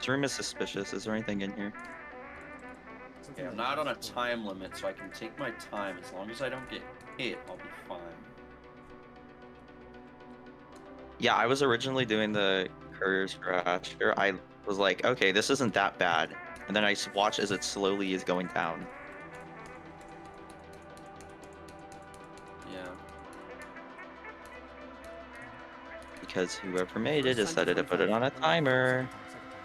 This room is suspicious. Is there anything in here? Okay, I'm not on a time limit, so I can take my time. As long as I don't get hit, I'll be fine. Yeah, I was originally doing the Courier's Crasher. I was like, okay, this isn't that bad. And then I watch as it slowly is going down. Yeah. Because whoever made it First time decided to put it on a 25. timer. Second time.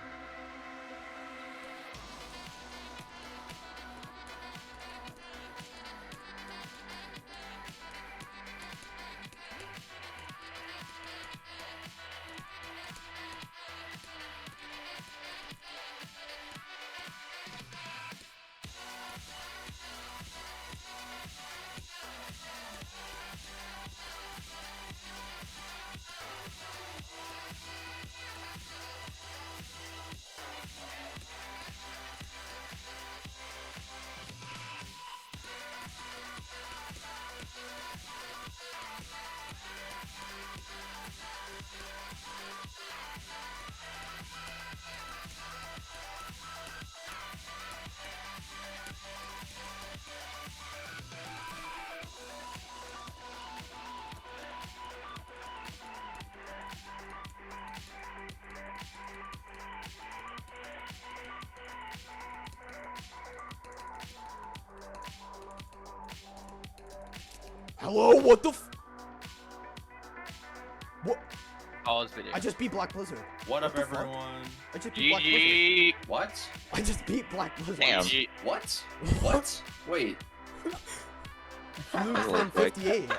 Hello? What the f- What? Pause video. I just beat Black Blizzard. What up, the fuck? everyone? I just beat Black Blizzard. GG. What? I just beat Black Blizzard. Damn. GG. What? What? Wait. Fluke Really from quick. 58.